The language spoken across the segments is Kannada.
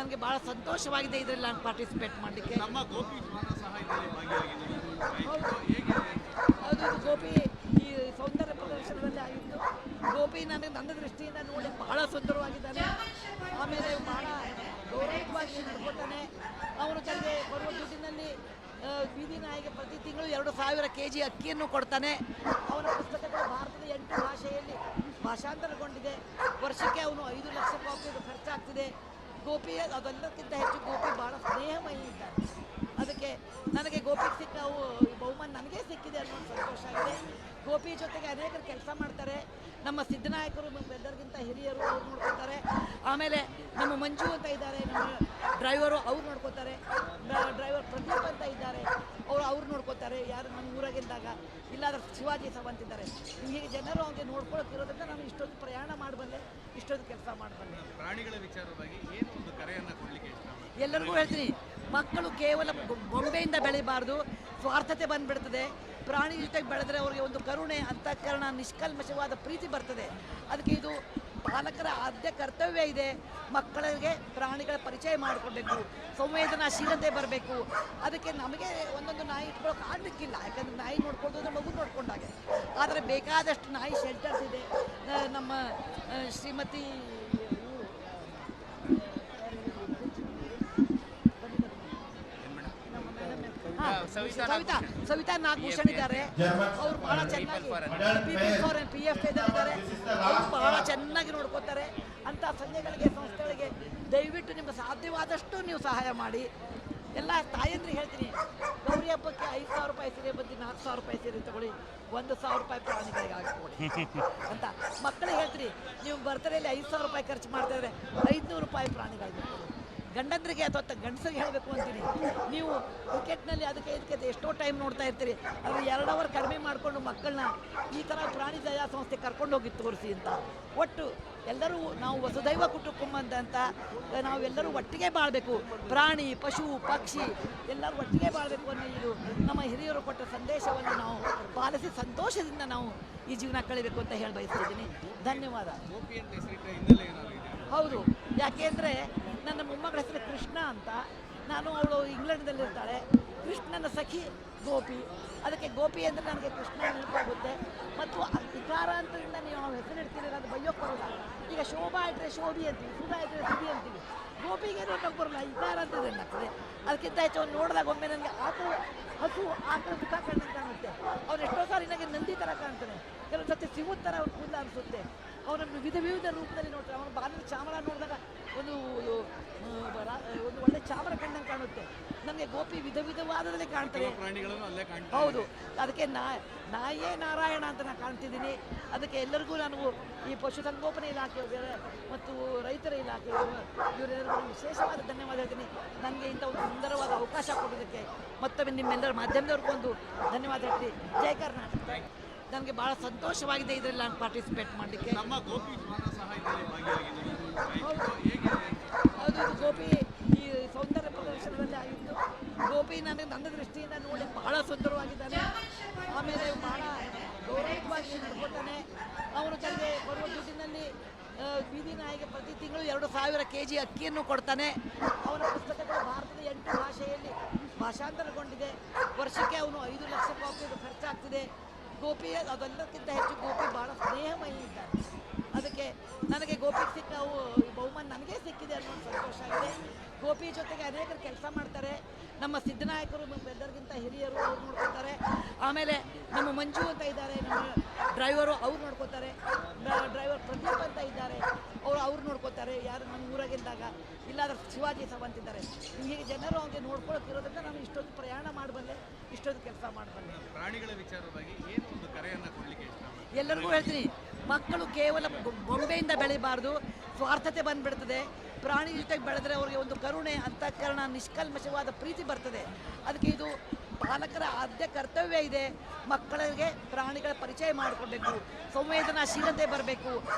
ನನಗೆ ಭಾಳ ಸಂತೋಷವಾಗಿದೆ ಇದರಲ್ಲಿ ನಾನು ಪಾರ್ಟಿಸಿಪೇಟ್ ಮಾಡಲಿಕ್ಕೆ. ನಮ್ಮ ಗೋಪಿ ಶ್ವಾನ ಸಹ ಇದರಲ್ಲಿ ಭಾಗಿಯಾಗಿದ್ದಾರೆ. ಹೌದು ಇದು ಗೋಪಿ ಈ ಸೌಂದರ್ಯ ಪ್ರದರ್ಶನದಲ್ಲಿ ಆಗಿದ್ದು. ಗೋಪಿ ನನ್ನ ದೃಷ್ಟಿಯಿಂದ ನೋಡಿ ಬಹಳ ಸುಂದರವಾಗಿದ್ದಾನೆ. ಆಮೇಲೆ ಬಹಳ ಗೌರವವಾಗಿ ನಡ್ಕೊತಾನೆ. ಅವನು ತನಗೆ ಬರುವ ದುಡ್ಡಿನಲ್ಲಿ ಬೀದಿ ನಾಯಿಗೆ ಪ್ರತಿ ತಿಂಗಳು 2,000 kg ಅಕ್ಕಿಯನ್ನು ಕೊಡ್ತಾನೆ. ಅವನ ಪುಸ್ತಕಗಳು ಭಾರತದ 8 ಭಾಷೆಯಲ್ಲಿ ಭಾಷಾಂತರಗೊಂಡಿದೆ. ವರ್ಷಕ್ಕೆ ಅವನು 5 ಲಕ್ಷ ಕಾಪಿಗಳು ಖರ್ಚಾಗ್ತಿದೆ. ಗೋಪಿ ಅದೆಲ್ಲಕ್ಕಿಂತ ಹೆಚ್ಚು ಗೋಪಿ ಭಾಳ ಸ್ನೇಹಮಯಿ ಇದ್ದಾನೆ. ಅದಕ್ಕೆ ನನಗೆ ಗೋಪಿಗೆ ಸಿಕ್ಕ ಬಹುಮಾನ ನನಗೇ ಸಿಕ್ಕಿದೆ ಅನ್ನೋ ಸಂತೋಷ ಆಗಿದೆ. ಗೋಪಿ ಜೊತೆಗೆ ಅನೇಕರು ಕೆಲಸ ಮಾಡ್ತಾರೆ. ನಮ್ಮ ಸಿದ್ದನಾಯಕರು ಎಲ್ಲರಿಗಿಂತ ಹಿರಿಯರು ಅವ್ರು ನೋಡ್ಕೊತಾರೆ. ಆಮೇಲೆ ನಮ್ಮ ಮಂಜು ಅಂತ ಇದ್ದಾರೆ, ನಮ್ಮ ಡ್ರೈವರು ಅವ್ರು ನೋಡ್ಕೋತಾರೆ. ಡ್ರೈವರ್ ಪ್ರದೀಪ್ ಅಂತ ಇದ್ದಾರೆ, ಅವ್ರು ನೋಡ್ಕೋತಾರೆ. ಯಾರು ನಮ್ಮ ಊರಾಗಿದ್ದಾಗ ಇಲ್ಲಾದ್ರೆ ಶಿವಾಜಿ ಸಾವಂತ್ ಇದ್ದಾರೆ. ಹೀಗೆ ಜನರು ಅವ್ರಿಗೆ ನೋಡ್ಕೊಳ್ಳೋಕ್ಕಿರೋದ್ರಿಂದ ನಾನು ಇಷ್ಟೊಂದು ಪ್ರಯಾಣ ಮಾಡಬಲ್ಲೆ, ಇಷ್ಟೊಂದು ಕೆಲಸ ಮಾಡಬಲ್ಲೆ. ಪ್ರಾಣಿಗಳ ವಿಚಾರವಾಗಿ ಏನು ಒಂದು ಕರೆಯನ್ನು ಕೊಡಲಿಕ್ಕೆ ಇಷ್ಟ? ಎಲ್ಲರಿಗೂ ಹೇಳ್ತೀನಿ, ಮಕ್ಕಳು ಕೇವಲ ಬೊಂಬೆಯಿಂದ ಬೆಳಿಬಾರ್ದು, ಸ್ವಾರ್ಥತೆ ಬಂದುಬಿಡ್ತದೆ. ಪ್ರಾಣಿ ಜೊತೆಗೆ ಬೆಳೆದ್ರೆ ಅವ್ರಿಗೆ ಒಂದು ಕರುಣೆ, ಅಂತಃಕರಣ, ನಿಷ್ಕಲ್ಮಶವಾದ ಪ್ರೀತಿ ಬರ್ತದೆ. ಅದಕ್ಕೆ ಇದು ಪಾಲಕರ ಆದ್ಯ ಕರ್ತವ್ಯ ಇದೆ. ಮಕ್ಕಳಿಗೆ ಪ್ರಾಣಿಗಳ ಪರಿಚಯ ಮಾಡಿಕೊಡ್ಬೇಕು, ಸಂವೇದನಾಶೀಲತೆ ಬರಬೇಕು. ಅದಕ್ಕೆ ನಮಗೆ ಒಂದೊಂದು ನಾಯಿ ಇಟ್ಕೊಳ್ಳೋಕೆ ಆಗಲಿಕ್ಕಿಲ್ಲ, ಯಾಕಂದರೆ ನಾಯಿ ನೋಡ್ಕೊಂಡು ಅಂದರೆ ಮಗು ನೋಡ್ಕೊಂಡಾಗೆ. ಆದರೆ ಬೇಕಾದಷ್ಟು ನಾಯಿ ಶೆಲ್ಟರ್ಸ್ ಇದೆ. ನಮ್ಮ ಶ್ರೀಮತಿ ಸವಿತಾ ನಾಗಭೂಷಣ್ ಇದ್ದಾರೆ. ಅವ್ರು ಬಹಳ ಚೆನ್ನಾಗಿ PF ಇದ್ದಾರೆ. ಅವ್ರು ಬಹಳ ಚೆನ್ನಾಗಿ ನೋಡ್ಕೋತಾರೆ. ಅಂಥ ಸಂಘಗಳಿಗೆ, ಸಂಸ್ಥೆಗಳಿಗೆ ದಯವಿಟ್ಟು ನಿಮ್ಗೆ ಸಾಧ್ಯವಾದಷ್ಟು ನೀವು ಸಹಾಯ ಮಾಡಿ. ಎಲ್ಲ ತಾಯಂದ್ರಿಗೆ ಹೇಳ್ತೀನಿ, ಗೌರಿ ಹಬ್ಬಕ್ಕೆ 5,000 ರೂಪಾಯಿ ಸೀರೆ ಬಂದು 4,000 ರೂಪಾಯಿ ಸೀರೆ ತಗೊಳ್ಳಿ, 1,000 ರೂಪಾಯಿ ಪ್ರಾಣಿಗಳಿಗೆ ಹಾಕಿಕೊಡಿ ಅಂತ ಮಕ್ಕಳಿಗೆ ಹೇಳ್ತೀನಿ. ನೀವು ಬರ್ತಡೆಯಲ್ಲಿ 5,000 ರೂಪಾಯಿ ಖರ್ಚು ಮಾಡ್ತಾ ಇದ್ರೆ 500 ರೂಪಾಯಿ ಪ್ರಾಣಿಗಳಿಗೆ ಕೊಡಿ. ಗಂಡಂದ್ರಿಗೆ ಅಥವಾ ಗಂಡಸರಿಗೆ ಹೇಳಬೇಕು ಅಂತೀನಿ. ನೀವು ಕ್ರಿಕೆಟ್ನಲ್ಲಿ ಅದಕ್ಕೆ ಇದಕ್ಕೆ ಎಷ್ಟೋ ಟೈಮ್ ನೋಡ್ತಾ ಇರ್ತೀರಿ, ಅದು 2 ಅವರ್ ಕಡಿಮೆ ಮಾಡಿಕೊಂಡು ಮಕ್ಕಳನ್ನ ಈ ಥರ ಪ್ರಾಣಿ ದಯಾ ಸಂಸ್ಥೆ ಕರ್ಕೊಂಡು ಹೋಗಿ ತೋರಿಸಿ ಅಂತ. ಒಟ್ಟು ಎಲ್ಲರೂ ನಾವು ವಸುದೈವ ಕುಟುಂಬ ಅಂತ ನಾವೆಲ್ಲರೂ ಒಟ್ಟಿಗೆ ಬಾಳಬೇಕು. ಪ್ರಾಣಿ, ಪಶು, ಪಕ್ಷಿ ಎಲ್ಲರೂ ಒಟ್ಟಿಗೆ ಬಾಳಬೇಕು ಅನ್ನೋ ಇದು ನಮ್ಮ ಹಿರಿಯರು ಕೊಟ್ಟ ಸಂದೇಶವನ್ನು ನಾವು ಪಾಲಿಸಿ ಸಂತೋಷದಿಂದ ನಾವು ಈ ಜೀವನ ಕಳಿಬೇಕು ಅಂತ ಹೇಳಿ ಬಯಸ್ತಿದ್ದೀನಿ. ಧನ್ಯವಾದ. ಹೌದು, ಯಾಕೆಂದರೆ ನನ್ನ ಮೊಮ್ಮಗಳ ಹೆಸರು ಕೃಷ್ಣ ಅಂತ. ಅವಳು ಇಂಗ್ಲೆಂಡ್ನಲ್ಲಿರ್ತಾಳೆ. ಕೃಷ್ಣನ ಸಖಿ ಗೋಪಿ. ಅದಕ್ಕೆ ಗೋಪಿ ಅಂದರೆ ನನಗೆ ಕೃಷ್ಣ ನೆನಪಾಗುತ್ತೆ. ಮತ್ತು ಇಕಾರ ಅಂತದಿಂದ ನೀವು ಹೆಸರು ಇಡ್ತೀರಿ, ಅದು ಬೈಯೋಕ್ಕೆ ಬರೋಲ್ಲ. ಈಗ ಶೋಭಾ ಇಟ್ಟರೆ ಶೋಭಿ ಅಂತೀವಿ, ಸುಧಾ ಇಟ್ಟರೆ ಸುಧಿ ಅಂತೀವಿ. ಗೋಪಿಗೆ ನೋಡೋಕೆ ಬರೋಲ್ಲ, ಇಕಾರ ಅಂತ ಏನಾಗ್ತದೆ. ಅದಕ್ಕಿಂತ ಹೆಚ್ಚು ಅವ್ನು ನೋಡಿದಾಗ ಒಮ್ಮೆ ನನಗೆ ಹಸು ಆಕಳ ಮುಖ ಕಣ್ಣಂಗೆ ಕಾಣುತ್ತೆ. ಅವ್ನು ಎಷ್ಟೋ ಸಾರಿ ನನಗೆ ನಂದಿ ಥರ ಕಾಣ್ತಾನೆ, ಕೆಲವೊಂದು ಸತಿ ಸಿಗುತ್ತ ಥರ ಅವ್ನು ಕೂದಲ ಅನಿಸುತ್ತೆ. ಅವನನ್ನು ವಿವಿಧ ರೂಪದಲ್ಲಿ ನೋಡ್ತಾರೆ. ಅವನು ಬಾಲಿನ ಚಾಮರ ನೋಡಿದಾಗ ಒಂದು ಒಳ್ಳೆ ಚಾಮರ ಕಣ್ಣಂಗೆ ಕಾಣುತ್ತೆ. ನನಗೆ ಗೋಪಿ ವಿಧವಾದದಲ್ಲಿ ಕಾಣ್ತಾರೆ. ಹೌದು, ಅದಕ್ಕೆ ನಾಯೇ ನಾರಾಯಣ ಅಂತ ನಾನು ಕಾಣ್ತಿದ್ದೀನಿ. ಅದಕ್ಕೆ ಎಲ್ಲರಿಗೂ ನಾನು ಈ ಪಶುಸಂಗೋಪನೆ ಇಲಾಖೆ ಮತ್ತು ರೈತರ ಇಲಾಖೆ ಇವರೆಲ್ಲರಿಗೂ ವಿಶೇಷವಾದ ಧನ್ಯವಾದ ಹೇಳ್ತೀನಿ. ನನಗೆ ಇಂಥ ಒಂದು ಸುಂದರವಾದ ಅವಕಾಶ ಕೊಡೋದಕ್ಕೆ ಮತ್ತೊಮ್ಮೆ ನಿಮ್ಮೆಲ್ಲರ ಮಾಧ್ಯಮದವ್ರಿಗೂ ಒಂದು ಧನ್ಯವಾದ ಹೇಳ್ತೀನಿ. ಜೈ ಕರ್ನಾಟಕ. ನನಗೆ ಭಾಳ ಸಂತೋಷವಾಗಿದೆ ಇದರಲ್ಲಿ ನಾನು ಪಾರ್ಟಿಸಿಪೇಟ್ ಮಾಡಲಿಕ್ಕೆ. ನಮ್ಮ ಗೋಪಿ ಶ್ವಾನ ಸಹ ಇದರಲ್ಲಿ ಭಾಗಿಯಾಗಿದ್ದಾರೆ. ಇದು ಗೋಪಿ ಈ ಸೌಂದರ್ಯ ಪ್ರದರ್ಶನದಲ್ಲಿ ಆಗಿದ್ದು. ಗೋಪಿ ನನ್ನ ದೃಷ್ಟಿಯಿಂದ ನೋಡಿ ಬಹಳ ಸುಂದರವಾಗಿದ್ದಾನೆ. ಆಮೇಲೆ ಬಹಳ ಗೌರವವಾಗಿ ನಡ್ಕೊತಾನೆ. ಅವನು ತನಗೆ ಬರುವ ದುಡ್ಡಿನಲ್ಲಿ ಬೀದಿ ನಾಯಿಗೆ ಪ್ರತಿ ತಿಂಗಳು 2,000 kg ಅಕ್ಕಿಯನ್ನು ಕೊಡ್ತಾನೆ. ಅವನ ಪುಸ್ತಕಗಳು ಭಾರತದ 8 ಭಾಷೆಯಲ್ಲಿ ಭಾಷಾಂತರಗೊಂಡಿದೆ. ವರ್ಷಕ್ಕೆ ಅವನು 5 ಲಕ್ಷ ಕಾಪಿಗಳು ಖರ್ಚಾಗ್ತಿದೆ. ಗೋಪಿ ಅದೆಲ್ಲಕ್ಕಿಂತ ಹೆಚ್ಚು ಗೋಪಿ ಭಾಳ ಸ್ನೇಹಮಯಿ ಇದ್ದಾನೆ. ಅದಕ್ಕೆ ನನಗೆ ಗೋಪಿಗೆ ಸಿಕ್ಕ ಬಹುಮಾನ ನನಗೇ ಸಿಕ್ಕಿದೆ ಅನ್ನೋ ಸಂತೋಷ ಆಗಿದೆ. ಗೋಪಿ ಜೊತೆಗೆ ಅನೇಕರು ಕೆಲಸ ಮಾಡ್ತಾರೆ. ನಮ್ಮ ಸಿದ್ದನಾಯಕರು ಎಲ್ಲರಿಗಿಂತ ಹಿರಿಯರು ಅವ್ರು ನೋಡ್ಕೋತಾರೆ. ಆಮೇಲೆ ನಮ್ಮ ಮಂಜು ಅಂತ ಇದ್ದಾರೆ, ನಮ್ಮ ಡ್ರೈವರು ಅವ್ರು ನೋಡ್ಕೋತಾರೆ. ಡ್ರೈವರ್ ಪ್ರದೀಪ್ ಅಂತ ಇದ್ದಾರೆ, ಅವ್ರು ನೋಡ್ಕೋತಾರೆ. ಯಾರು ನಮ್ಮ ಊರಾಗಿದ್ದಾಗ ಇಲ್ಲಾದ್ರೆ ಶಿವಾಜಿ ಸಾವಂತ್ ಇದ್ದಾರೆ. ಹೀಗೆ ಜನರು ಅವ್ರಿಗೆ ನೋಡ್ಕೊಳ್ಳೋಕ್ಕಿರೋದ್ರಿಂದ ನಾನು ಇಷ್ಟೊಂದು ಪ್ರಯಾಣ ಮಾಡಬಲ್ಲೆ, ಇಷ್ಟೊಂದು ಕೆಲಸ ಮಾಡಬಲ್ಲೆ. ಪ್ರಾಣಿಗಳ ವಿಚಾರವಾಗಿ ಏನು ಒಂದು ಕರೆಯನ್ನು ಕೊಡಲಿಕ್ಕೆ ಇಷ್ಟ? ಎಲ್ಲರಿಗೂ ಹೇಳ್ತೀನಿ, ಮಕ್ಕಳು ಕೇವಲ ಬೊಂಬೆಯಿಂದ ಬೆಳಿಬಾರ್ದು, ಸ್ವಾರ್ಥತೆ ಬಂದುಬಿಡ್ತದೆ. ಪ್ರಾಣಿ ಜೊತೆಗೆ ಬೆಳೆದ್ರೆ ಅವ್ರಿಗೆ ಒಂದು ಕರುಣೆ, ಅಂತಃಕರಣ, ನಿಷ್ಕಲ್ಮಶವಾದ ಪ್ರೀತಿ ಬರ್ತದೆ. ಅದಕ್ಕೆ ಇದು ಪಾಲಕರ ಆದ್ಯ ಕರ್ತವ್ಯ ಇದೆ. ಮಕ್ಕಳಿಗೆ ಪ್ರಾಣಿಗಳ ಪರಿಚಯ ಮಾಡಿಕೊಡ್ಬೇಕು, ಸಂವೇದನಾಶೀಲತೆ ಬರಬೇಕು.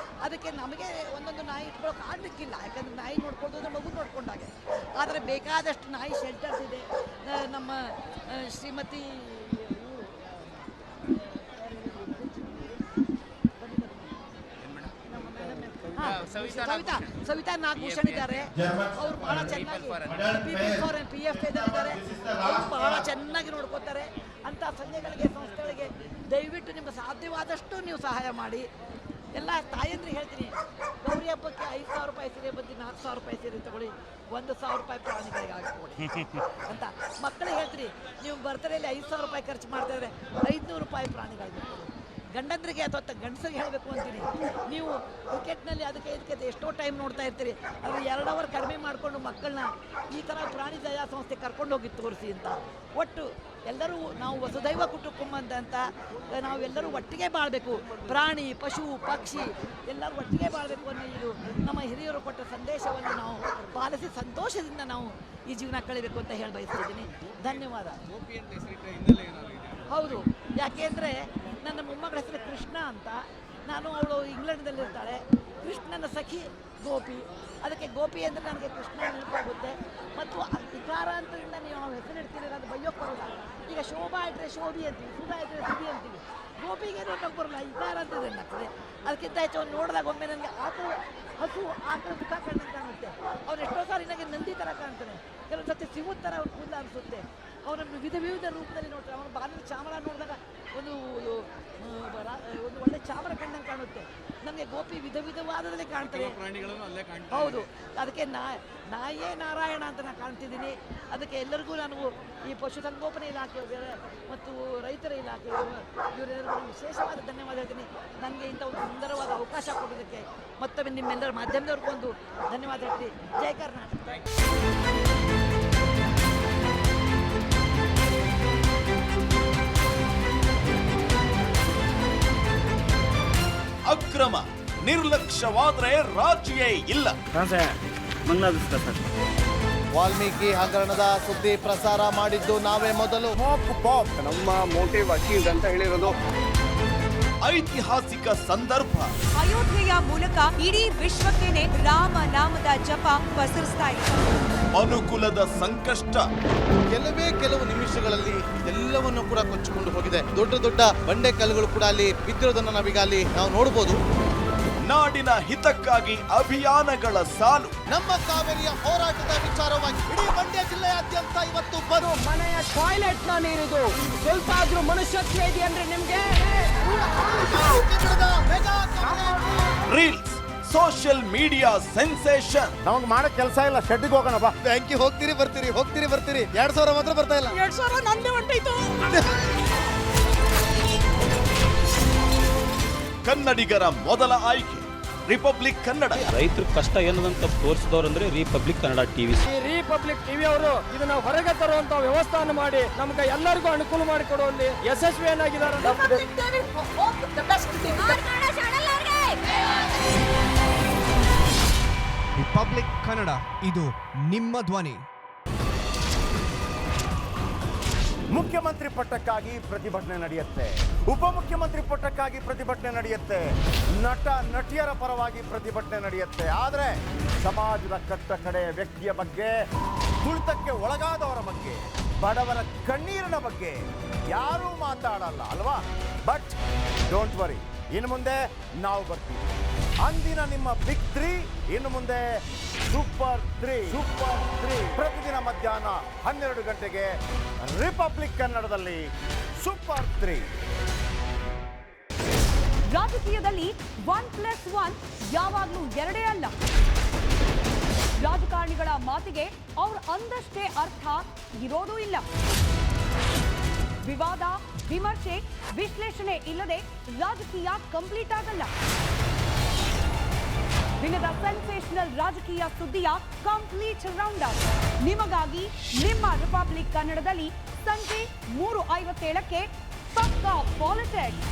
ಅದಕ್ಕೆ ನಮಗೆ ಒಂದೊಂದು ನಾಯಿ ಇಟ್ಕೊಳ್ಳೋಕೆ ಆಗಲಿಕ್ಕಿಲ್ಲ, ಯಾಕಂದರೆ ನಾಯಿ ನೋಡ್ಕೊಂಡು ಅಂದರೆ ಮಗು ನೋಡ್ಕೊಂಡಾಗೆ. ಆದರೆ ಬೇಕಾದಷ್ಟು ನಾಯಿ ಶೆಲ್ಟರ್ಸ್ ಇದೆ. ನಮ್ಮ ಶ್ರೀಮತಿ ಸವಿತಾ ನಾಗಭೂಷಣ್ ಇದ್ದಾರೆ. ಅವ್ರು ಬಹಳ ಚೆನ್ನಾಗಿ PF ಇದ್ದಾರೆ. ಅವ್ರು ಬಹಳ ಚೆನ್ನಾಗಿ ನೋಡ್ಕೋತಾರೆ. ಅಂತ ಸಂಘಗಳಿಗೆ ಸಂಸ್ಥೆಗಳಿಗೆ ದಯವಿಟ್ಟು ನಿಮ್ಗೆ ಸಾಧ್ಯವಾದಷ್ಟು ನೀವು ಸಹಾಯ ಮಾಡಿ. ಎಲ್ಲ ತಾಯಂದ್ರಿಗೆ ಹೇಳ್ತೀನಿ, ಗೌರಿ ಹಬ್ಬಕ್ಕೆ 5,000 ರೂಪಾಯಿ ಸೀರೆ ಬಂದು 4,000 ರೂಪಾಯಿ ಸೀರೆ ತಗೊಳ್ಳಿ, 1,000 ರೂಪಾಯಿ ಪ್ರಾಣಿಗಳಿಗೆ ಹಾಕಿಕೊಡಿ ಅಂತ ಮಕ್ಕಳಿಗೆ ಹೇಳ್ತೀನಿ. ನೀವು ಬರ್ತಡೆಯಲ್ಲಿ 5,000 ರೂಪಾಯಿ ಖರ್ಚು ಮಾಡ್ತಾಯಿದ್ರೆ 500 ರೂಪಾಯಿ ಪ್ರಾಣಿಗಳಿಗೆ ಕೊಡಿ. ಗಂಡಂದ್ರಿಗೆ ಅಥವಾ ಗಂಡಸರಿಗೆ ಹೇಳಬೇಕು ಅಂತೀನಿ. ನೀವು ಕ್ರಿಕೆಟ್ನಲ್ಲಿ ಅದಕ್ಕೆ ಇದಕ್ಕೆ ಎಷ್ಟೋ ಟೈಮ್ ನೋಡ್ತಾ ಇರ್ತೀರಿ, ಅದು 2 ಅವರ್ ಕಡಿಮೆ ಮಾಡಿಕೊಂಡು ಮಕ್ಕಳನ್ನ ಈ ಥರ ಪ್ರಾಣಿ ದಯಾ ಸಂಸ್ಥೆ ಕರ್ಕೊಂಡು ಹೋಗಿ ತೋರಿಸಿ ಅಂತ. ಒಟ್ಟು ಎಲ್ಲರೂ ನಾವು ವಸುದೈವ ಕುಟುಂಬ ಅಂತ ನಾವೆಲ್ಲರೂ ಒಟ್ಟಿಗೆ ಬಾಳಬೇಕು. ಪ್ರಾಣಿ ಪಶು ಪಕ್ಷಿ ಎಲ್ಲರೂ ಒಟ್ಟಿಗೆ ಬಾಳಬೇಕು ಅನ್ನೋ ಇದು ನಮ್ಮ ಹಿರಿಯರು ಕೊಟ್ಟ ಸಂದೇಶವನ್ನು ನಾವು ಪಾಲಿಸಿ ಸಂತೋಷದಿಂದ ನಾವು ಈ ಜೀವನ ಕಳಿಬೇಕು ಅಂತ ಹೇಳಿ ಬಯಸ್ತಿದ್ದೀನಿ. ಧನ್ಯವಾದ. ಗೋಪಿ ಅಂತ ಹೆಸರಿಟ್ಟ ಹಿನ್ನೆಲೆ ಏನಾದ್ರು ಇದೆ? ಹೌದು, ಯಾಕೆಂದರೆ ನನ್ನ ಮೊಮ್ಮಗಳ ಹೆಸರು ಕೃಷ್ಣ ಅಂತ. ಅವಳು ಇಂಗ್ಲೆಂಡ್ನಲ್ಲಿರ್ತಾಳೆ. ಕೃಷ್ಣನ ಸಖಿ ಗೋಪಿ. ಅದಕ್ಕೆ ಗೋಪಿ ಅಂದರೆ ನನಗೆ ಕೃಷ್ಣ ನೆನಪಾಗುತ್ತೆ. ಮತ್ತು ಇಕಾರ ಅಂತದಿಂದ ನೀವು ನಾವು ಹೆಸರು ಇಡ್ತೀರಿ, ಅದು ಬೈಯೋಕ್ಕೆ ಬರೋಲ್ಲ. ಈಗ ಶೋಭಾ ಇಟ್ಟರೆ ಶೋಭಿ ಅಂತೀವಿ, ಸುಧಾ ಇಟ್ಟರೆ ಸುಧಿ ಅಂತೀವಿ. ಗೋಪಿಗೆ ನೋಡೋಕೆ ಬರೋಲ್ಲ, ಇಕಾರ ಅಂತದೆ ಆಗ್ತದೆ. ಅದಕ್ಕಿಂತ ಹೆಚ್ಚು ಅವ್ನು ನೋಡಿದಾಗ ಒಮ್ಮೆ ನನಗೆ ಹಸು ಆಕಳ ಮುಖ ಕಂಡಂಗೆ ಕಾಣುತ್ತೆ. ಅವ್ನು ಎಷ್ಟೋ ಸಾರಿ ನನಗೆ ನಂದಿ ಥರ ಕಾಣ್ತಾನೆ, ಕೆಲವೊಂದು ಸತಿ ಸಿಮುತ್ ಥರ ಅವ್ನು ಕೂದಲ ಅನಿಸುತ್ತೆ. ಅವನನ್ನು ವಿವಿಧ ರೂಪದಲ್ಲಿ ನೋಡ್ತಾರೆ. ಅವನ ಬಾಗಿಲು ಚಾಮರ ನೋಡಿದಾಗ ಒಂದು ಒಳ್ಳೆ ಚಾಮರ ಕಂಡಂಗೆ ಕಾಣುತ್ತೆ. ನಮಗೆ ಗೋಪಿ ವಿಧವಾದದಲ್ಲಿ ಕಾಣ್ತಾರೆ. ಪ್ರಾಣಿಗಳನ್ನು ಅಲ್ಲೇ ಕಾಣ್ತಾರೆ. ಹೌದು, ಅದಕ್ಕೆ ನಾಯೇ ನಾರಾಯಣ ಅಂತ ನಾನು ಕಾಣ್ತಿದ್ದೀನಿ. ಅದಕ್ಕೆ ಎಲ್ಲರಿಗೂ ನಾನು ಈ ಪಶುಸಂಗೋಪನೆ ಇಲಾಖೆ ಮತ್ತು ರೈತರ ಇಲಾಖೆ ಇವರೆಲ್ಲರಿಗೂ ವಿಶೇಷವಾದ ಧನ್ಯವಾದ ಹೇಳ್ತೀನಿ. ನನಗೆ ಇಂಥ ಒಂದು ಸುಂದರವಾದ ಅವಕಾಶ ಕೊಡೋದಕ್ಕೆ ಮತ್ತೊಮ್ಮೆ ನಿಮ್ಮೆಲ್ಲರ ಮಾಧ್ಯಮದವ್ರಿಗೂ ಒಂದು ಧನ್ಯವಾದ ಹೇಳ್ತೀನಿ. ಜೈ ಕರ್ನಾಟಕ. ಅಕ್ರಮ ನಿರ್ಲಕ್ಷ್ಯವಾದ್ರೆ ರಾಜಿಯೇ ಇಲ್ಲ. ವಾಲ್ಮೀಕಿ ಹಗರಣದ ಸುದ್ದಿ ಪ್ರಸಾರ ಮಾಡಿದ್ದು ನಾವೇ ಮೊದಲು. ನಮ್ಮ ಮೋಟಿವ್ ಅಚೀವ್ಡ್ ಅಂತ ಹೇಳಿರೋದು. ಐತಿಹಾಸಿಕ ಸಂದರ್ಭ. ಅಯೋಧ್ಯೆಯ ಮೂಲಕ ಇಡೀ ವಿಶ್ವಕ್ಕೇನೆ ರಾಮ ನಾಮದ ಜಪ ಪಸರಿಸ್ತಾ ಇದೆ. ಅನುಕೂಲದ ಸಂಕಷ್ಟ. ಕೆಲವು ನಿಮಿಷಗಳಲ್ಲಿ ಎಲ್ಲವನ್ನು ಕೂಡ ಕೊಚ್ಚಿಕೊಂಡು ಹೋಗಿದೆ. ದೊಡ್ಡ ದೊಡ್ಡ ಬಂಡೆ ಕಲ್ಲುಗಳು ಕೂಡ ಅಲ್ಲಿ ಬಿದ್ದಿರೋದನ್ನ ನಾವೀಗ ಅಲ್ಲಿ ನಾವು ನೋಡಬಹುದು. ನಾಡಿನ ಹಿತಕ್ಕಾಗಿ ಅಭಿಯಾನಗಳ ಸಾಲು. ನಮ್ಮ ಕಾವೇರಿಯ ಹೋರಾಟದ ವಿಚಾರವಾಗಿ ಇಡೀ ಮಂಡ್ಯ ಜಿಲ್ಲೆಯಾದ್ಯಂತ ಇವತ್ತು ಮನೆಯ ಟಾಯ್ಲೆಟ್ ನ ನೀರಿದು ಸ್ವಲ್ಪ ಆದ್ರೂ ಮನುಷ್ಯತ್ವ ಇದೆ ಅಂದ್ರೆ ನಿಮ್ಗೆ. Reels, social media sensation. ನಮಗೆ ಮಾಡೋ ಕೆಲಸ ಇಲ್ಲ, ಶೆಡ್ಗೆ ಹೋಗೋಣ ಬಾ. ಬ್ಯಾಂಕಿಗೆ ಹೋಗ್ತೀರಿ ಬರ್ತೀರಿ 2,000 ಮಾತ್ರ ಬರ್ತಾ ಇಲ್ಲ. 2,000 ನಂದೇ ಹೊಂಟೈತು. ಕನ್ನಡಿಗರ ಮೊದಲ ಆಯ್ಕೆ ರಿಪಬ್ಲಿಕ್ ಕನ್ನಡ. ರೈತರ ಕಷ್ಟ ಏನದಂತ ತೋರಿಸಿದವ್ರಂದ್ರೆ ರಿಪಬ್ಲಿಕ್ ಕನ್ನಡ ಟಿವಿ. ಈ ರಿಪಬ್ಲಿಕ್ ಟಿವಿ ಅವರು ಇದನ್ನ ಹೊರಗೆ ತರುವಂತ ವ್ಯವಸ್ಥೆಯನ್ನು ಮಾಡಿ ನಮ್ಗೆ ಎಲ್ಲರಿಗೂ ಅನುಕೂಲ ಮಾಡಿಕೊಡುವಲ್ಲಿ ಯಶಸ್ವಿಯನ್ನಾಗಿದ್ದಾರೆ. ರಿಪಬ್ಲಿಕ್ ಕನ್ನಡ, ಇದು ನಿಮ್ಮ ಧ್ವನಿ. ಮುಖ್ಯಮಂತ್ರಿ ಪಟ್ಟಕ್ಕಾಗಿ ಪ್ರತಿಭಟನೆ ನಡೆಯುತ್ತೆ, ಉಪಮುಖ್ಯಮಂತ್ರಿ ಪಟ್ಟಕ್ಕಾಗಿ ಪ್ರತಿಭಟನೆ ನಡೆಯುತ್ತೆ, ನಟ ನಟಿಯರ ಪರವಾಗಿ ಪ್ರತಿಭಟನೆ ನಡೆಯುತ್ತೆ. ಆದರೆ ಸಮಾಜದ ಕಟ್ಟ ಕಡೆಯ ವ್ಯಕ್ತಿಯ ಬಗ್ಗೆ, ತುಳಿತಕ್ಕೆ ಒಳಗಾದವರ ಬಗ್ಗೆ, ಬಡವರ ಕಣ್ಣೀರಿನ ಬಗ್ಗೆ ಯಾರೂ ಮಾತಾಡಲ್ಲ ಅಲ್ವಾ? ಬಟ್ ಡೋಂಟ್ ವರಿ, ಇನ್ನು ಮುಂದೆ ನಾವು ಬರ್ತೀವಿ. ಅಂದಿನ ನಿಮ್ಮ ಬಿಗ್ 3 ಇನ್ನು ಮುಂದೆ ಸೂಪರ್ 3 ಪ್ರತಿದಿನ ಮಧ್ಯಾಹ್ನ 12 ಗಂಟೆಗೆ ರಿಪಬ್ಲಿಕ್ ಕನ್ನಡದಲ್ಲಿ ಸೂಪರ್ 3. ರಾಜಕೀಯದಲ್ಲಿ 1+1 ಯಾವಾಗ್ಲೂ 2 ಅಲ್ಲ. ರಾಜಕಾರಣಿಗಳ ಮಾತಿಗೆ ಅವ್ರು ಅಂದಷ್ಟೇ ಅರ್ಥ ಇರೋದೂ ಇಲ್ಲ. ವಿವಾದ, ವಿಮರ್ಶೆ, ವಿಶ್ಲೇಷಣೆ ಇಲ್ಲದೆ ರಾಜಕೀಯ ಕಂಪ್ಲೀಟ್ ಆಗಲ್ಲ. ದಿನದ ಸೆನ್ಸೇಷನಲ್ ರಾಜಕೀಯ ಸುದ್ದಿಯ ಕಂಪ್ಲೀಟ್ ರೌಂಡ್ ಅಪ್ ನಿಮಗಾಗಿ ನಿಮ್ಮ ರಿಪಬ್ಲಿಕ್ ಕನ್ನಡದಲ್ಲಿ ಸಂಜೆ 3:57ಕ್ಕೆ ಪಕ್ಕಾ ಪಾಲಿಟಿಕ್ಸ್.